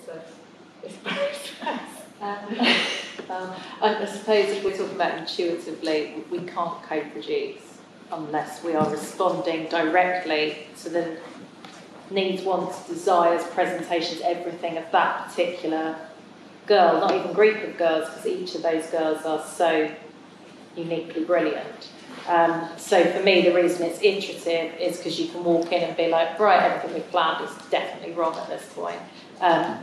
of this process? I suppose if we're talking about intuitively, we can't co-produce unless we are responding directly to the needs, wants, desires, presentations, everything of that particular girl, not even group of girls, because each of those girls are so uniquely brilliant. So for me, the reason it's iterative is because you can walk in and be like, right, everything we've planned is definitely wrong at this point,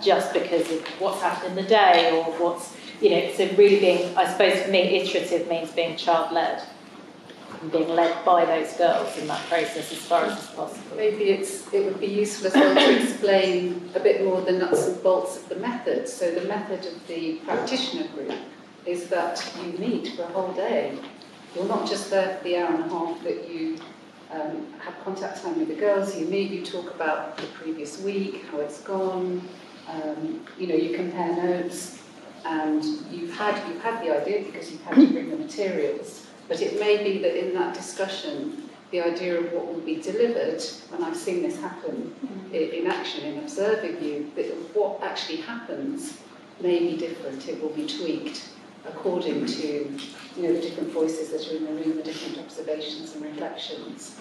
just because of what's happened in the day or what's, so really being, I suppose for me, iterative means being child-led and being led by those girls in that process as far as possible. Maybe it would be useful as well to explain a bit more the nuts and bolts of the method. So the method of the practitioner group is that you meet for a whole day. You're not just there for the hour and a half that you have contact time with the girls. You meet, you talk about the previous week, how it's gone. You compare notes, and you've had the idea because you've had to bring the materials. But it may be that in that discussion, the idea of what will be delivered, and I've seen this happen in action, in observing you, that what actually happens may be different. It will be tweaked according to the different voices that are in the room, the different observations and reflections.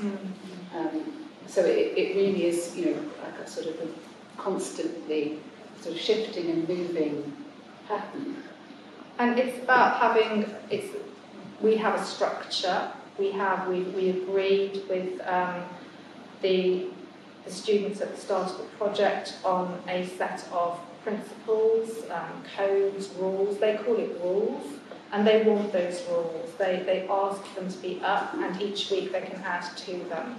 So it really is, like a sort of a constantly sort of shifting and moving pattern. And it's about we have a structure. We agreed with the students at the start of the project on a set of principles, codes, rules. They call it rules, and they want those rules. They ask them to be up, and each week they can add to them.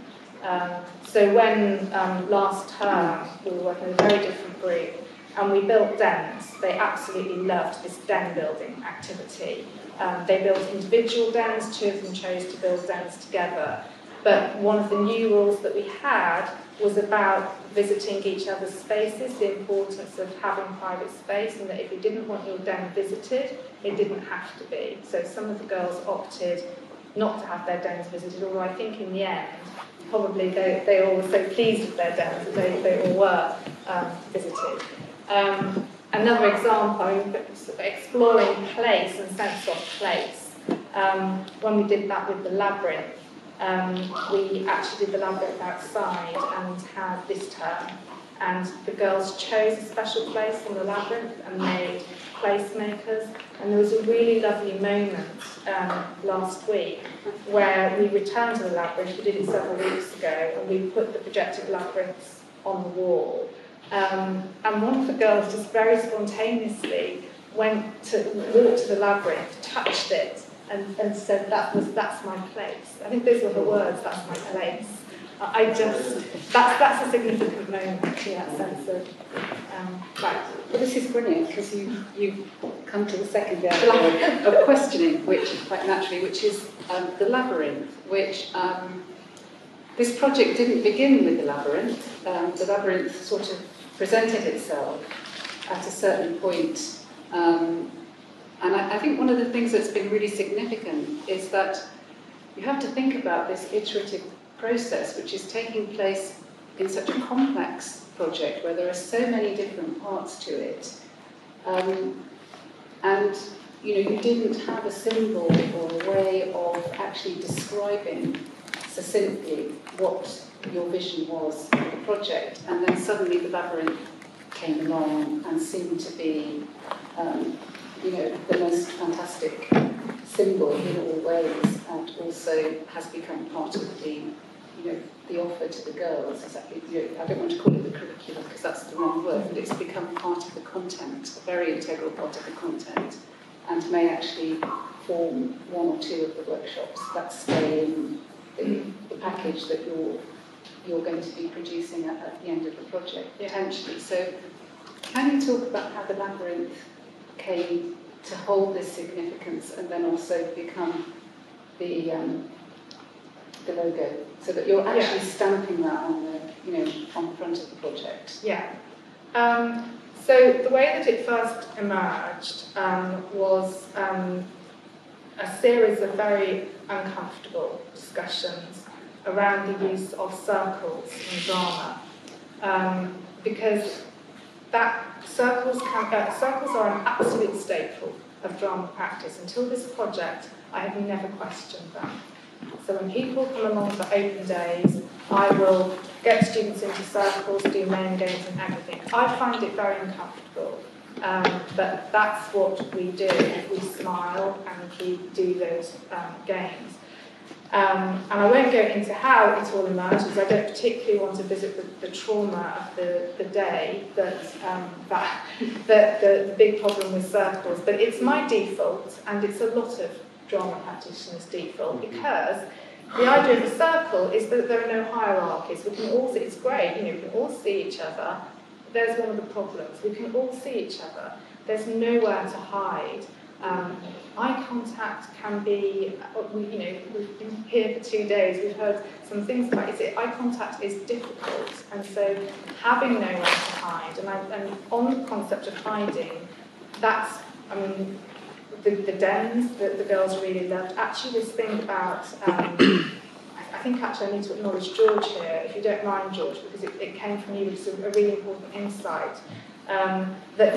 So when last term we were working with a very different group, and we built dens. They absolutely loved this den building activity. They built individual dens, 2 of them chose to build dens together. But one of the new rules that we had was about visiting each other's spaces, the importance of having private space, and that if you didn't want your den visited, it didn't have to be. So some of the girls opted not to have their dens visited, although I think in the end, probably they all were so pleased with their dens that they all were visited. Another example, exploring place and sense of place. When we did that with the Labyrinth, we actually did the Labyrinth outside and had this term, and the girls chose a special place in the Labyrinth and made placemakers, and there was a really lovely moment last week where we returned to the Labyrinth. We did it several weeks ago, and we put the projected labyrinths on the wall. And one of the girls just very spontaneously walked to the labyrinth, touched it, and said that's my place. I think those were her words, that's my place. That's a significant moment in that sense of right. Well, this is brilliant because you come to the second area of questioning, which quite naturally, which is the labyrinth, which this project didn't begin with the labyrinth. The labyrinth sort of presented itself at a certain point. And I think one of the things that's been really significant is that you have to think about this iterative process, which is taking place in such a complex project where there are so many different parts to it. And you didn't have a symbol or a way of actually describing succinctly what your vision was for the project, and then suddenly the labyrinth came along and seemed to be the most fantastic symbol in all ways, and also has become part of the offer to the girls. I don't want to call it the curriculum because that's the wrong word, but it's become part of the content, a very integral part of the content, and may actually form 1 or 2 of the workshops that stay in the package that you're going to be producing at the end of the project, potentially. So can you talk about how the labyrinth came to hold this significance and then also become the logo, so that you're actually stamping that on the front of the project? Yeah. So the way that it first emerged was a series of very uncomfortable discussions around the use of circles in drama, because that circles are an absolute staple of drama practice. Until this project, I have never questioned them. So when people come along for open days, I will get students into circles, do main games and everything. I find it very uncomfortable, but that's what we do. We smile and we do those games. And I won't go into how it all emerged, because I don't particularly want to visit the trauma of the day, the big problem with circles. But it's my default, and it's a lot of drama practitioners' default, because the idea of a circle is that there are no hierarchies. We can all see, it's great, we can all see each other. There's one of the problems. We can all see each other. There's nowhere to hide. Eye contact can be, we've been here for 2 days, we've heard some things about it. Eye contact is difficult, and so having nowhere to hide, and on the concept of hiding, that's, the dens that the girls really loved. Actually, this thing about, I think actually I need to acknowledge George here, if you don't mind, George, because it came from you, which is a really important insight. That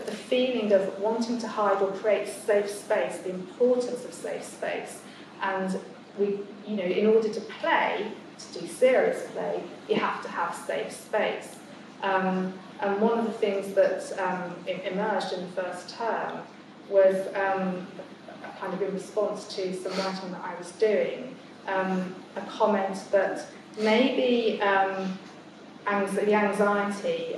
the feeling of wanting to hide or create safe space, the importance of safe space, and in order to play, to do serious play, you have to have safe space. And one of the things that emerged in the first term was kind of in response to some writing that I was doing, a comment that maybe the anxiety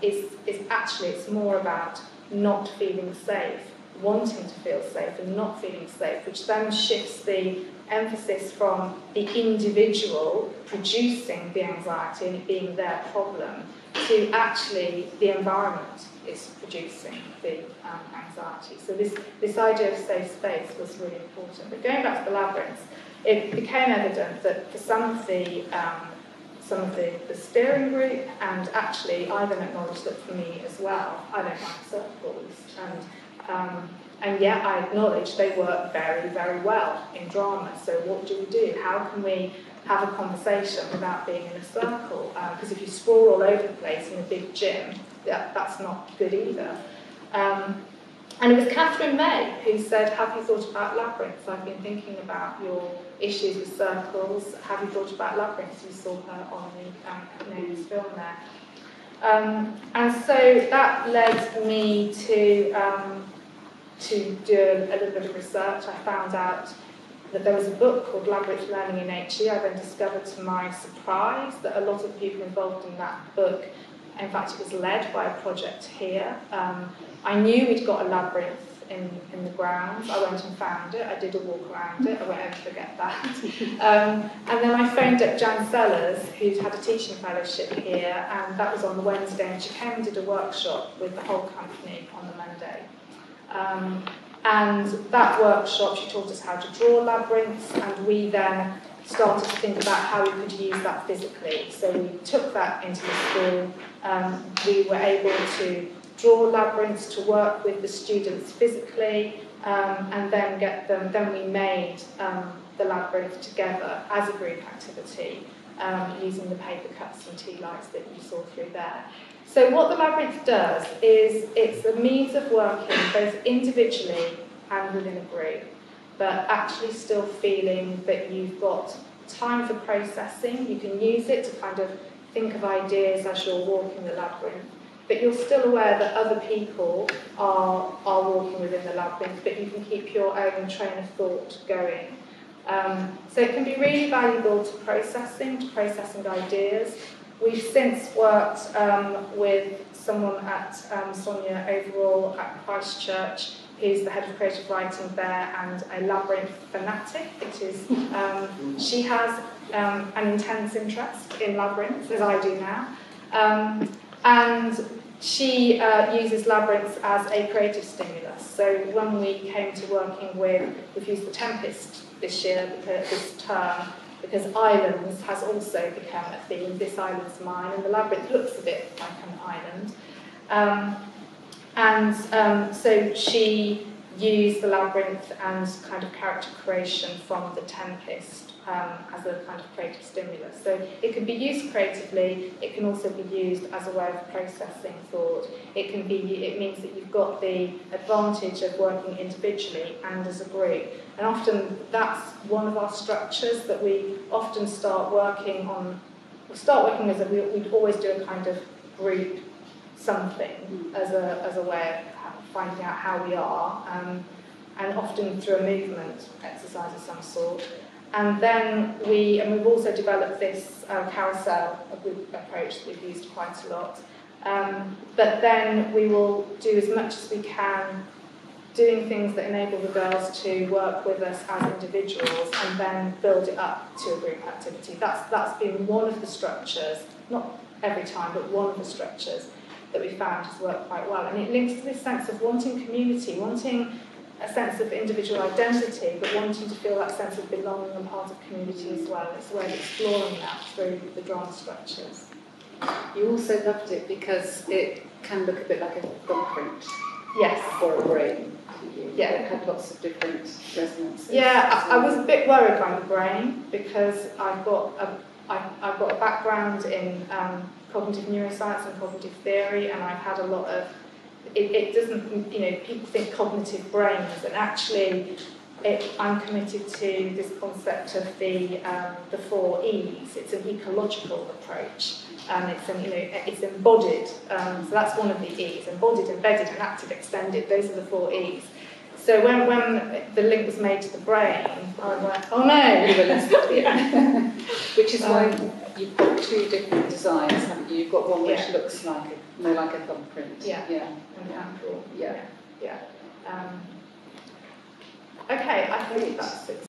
is actually, it's more about not feeling safe, wanting to feel safe and not feeling safe, which then shifts the emphasis from the individual producing the anxiety and it being their problem to actually the environment is producing the anxiety. So this idea of safe space was really important. But going back to the labyrinths, it became evident that for some of the steering group, and actually I then acknowledged that for me as well, I don't like circles, and yet I acknowledge they work very, very well in drama. So what do? How can we have a conversation without being in a circle? Because if you sprawl all over the place in a big gym, that's not good either. And it was Catherine May who said, have you thought about labyrinths? I've been thinking about your issues with circles. Have you thought about labyrinths? You saw her on the Names film there. And so that led me to do a little bit of research. I found out that there was a book called Labyrinth Learning in HE. I then discovered to my surprise that a lot of the people involved in that book, in fact it was led by a project here. I knew we'd got a labyrinth in the grounds. I went and found it. I did a walk around it. I won't ever forget that. And then I phoned up Jan Sellers, who'd had a teaching fellowship here, and that was on the Wednesday, and she came and did a workshop with the whole company on the Monday. And that workshop, she taught us how to draw labyrinths, and we then started to think about how we could use that physically. So we took that into the school. We were able to draw labyrinths, to work with the students physically, and then then we made the labyrinth together as a group activity, using the paper cuts and tea lights that you saw through there. So what the labyrinth does is it's a means of working both individually and within a group, but actually still feeling that you've got time for processing. You can use it to kind of think of ideas as you're walking the labyrinth, but you're still aware that other people are walking within the labyrinth, but you can keep your own train of thought going. So it can be really valuable to processing ideas. We've since worked with someone at Sonia overall at Christchurch, who's the head of creative writing there, and a labyrinth fanatic, which is, she has an intense interest in labyrinths, as I do now. And she uses labyrinths as a creative stimulus. So when we came to working with, we've used the Tempest this year, this term, because islands has also become a theme. This island's mine, and the labyrinth looks a bit like an island. So she used the labyrinth and kind of character creation from the Tempest as a kind of creative stimulus. So it can be used creatively, it can also be used as a way of processing thought. It means that you've got the advantage of working individually and as a group. And often that's one of our structures that we often start working on. We'd always do a kind of group something as a way of finding out how we are, and often through a movement exercise of some sort. And then we've also developed this carousel approach that we've used quite a lot. But then we will do as much as we can doing things that enable the girls to work with us as individuals and then build it up to a group activity. That's been one of the structures, not every time, but one of the structures that we found has worked quite well. And it links to this sense of wanting community, wanting a sense of individual identity, but wanting to feel that sense of belonging and part of community as well. It's a way of exploring that through the drama structures. You also loved it because it can look a bit like a thumbprint. Yes. For a brain. Yeah. It had lots of different resonances. Yeah, I was a bit worried by the brain because I've got a background in cognitive neuroscience and cognitive theory, and I've had a lot of. It doesn't, people think cognitive brains, and actually, I'm committed to this concept of the 4 E's. It's an ecological approach, and it's embodied. So that's one of the E's: embodied, embedded, and active, extended. Those are the 4 E's. So when the link was made to the brain, I was like, oh no! You were less clear. Which is why you've got 2 different designs, haven't you? You've got one which looks more like a thumbprint. Yeah. And handle. Yeah. Okay, I think that's it.